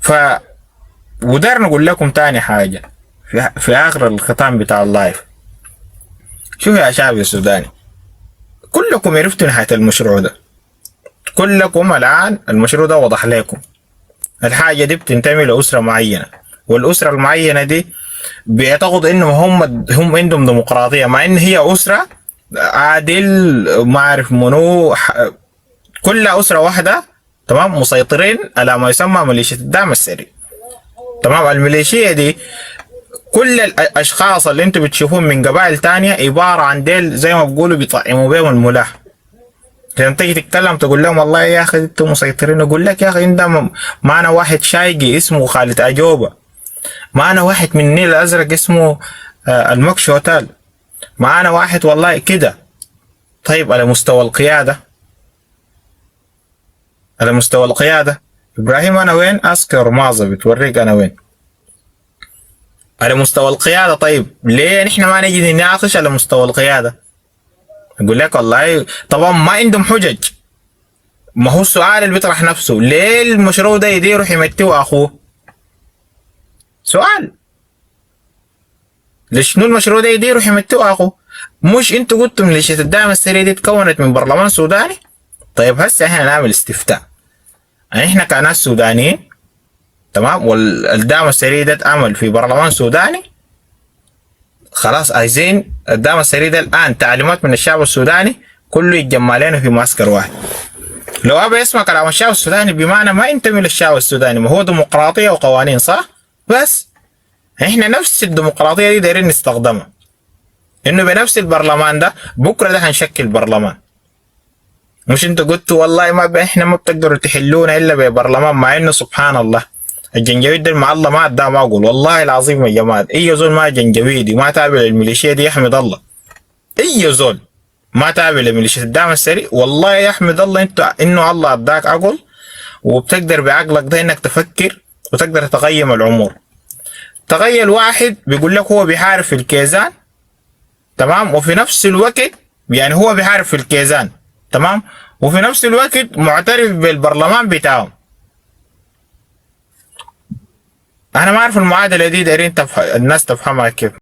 ف ودار نقول لكم تاني حاجة في آخر الختام بتاع اللايف. شوف يا شعب السوداني، كلكم عرفتوا نهاية المشروع ده، كلكم الآن المشروع ده وضح لكم. الحاجة دي بتنتمي لأسرة معينة، والأسرة المعينة دي بيعتقد إنهم هم عندهم ديمقراطية، مع إن هي أسرة عادل ما أعرف منو كلها أسرة واحدة. تمام، مسيطرين على ما يسمى ميليشيا الدعم السري. تمام، الميليشيا دي كل الاشخاص اللي انتوا بتشوفوهم من قبائل تانية عبارة عن ديل زي ما بيقولوا بيطعموا بيهم الملاح. لما تيجي تتكلم تقول لهم والله يا اخي انتوا مسيطرين، اقول لك يا اخي انت معنا واحد شايقي اسمه خالد اجوبة، معنا واحد من النيل الازرق اسمه المكش هوتال، معنا واحد والله كده. طيب على مستوى القيادة، على مستوى القيادة ابراهيم انا وين؟ اسكر ماظة بتوريك انا وين على مستوى القيادة. طيب ليه نحن ما نجي نناقش على مستوى القيادة؟ أقول لك والله طبعا ما عندهم حجج. ما هو السؤال اللي بيطرح نفسه، ليه المشروع ده يديره حميتي أخوه؟ سؤال، ليش المشروع ده يديره حميتي أخوه؟ مش انتوا قلتوا ميليشيا الدعم السري دي تكونت من برلمان سوداني؟ طيب هسه احنا نعمل استفتاء، يعني احنا كناس سودانيين تمام، والدعم السري ده اتعمل في برلمان سوداني، خلاص عايزين الدعم السري ده الان تعليمات من الشعب السوداني كله يتجمع لنا في معسكر واحد. لو ابى يسمع كلام الشعب السوداني بمعنى ما ينتمي للشعب السوداني، ما هو ديمقراطيه وقوانين صح؟ بس احنا نفس الديمقراطيه دي دايرين نستخدمها، انه بنفس البرلمان ده بكره ده هنشكل برلمان. مش انتوا قلتوا والله ما احنا ما بتقدروا تحلونا الا ببرلمان، مع انه سبحان الله الجنجويد ده مع الله ما اداه، ما اقول والله العظيم يا جماعه اي زول ما جنجويدي ما تابع للميليشيا دي يحمد الله. اي زول ما تابع لميليشيا الدعم السري والله يحمد الله انه الله اداك عقل، وبتقدر بعقلك ده انك تفكر وتقدر تقيم الامور. تخيل واحد بيقول لك هو بيحارب في الكيزان تمام، وفي نفس الوقت يعني هو بيحارب في الكيزان تمام، وفي نفس الوقت معترف بالبرلمان بتاعهم. انا ما اعرف المعادله دي دايرين الناس تفهمها كيف.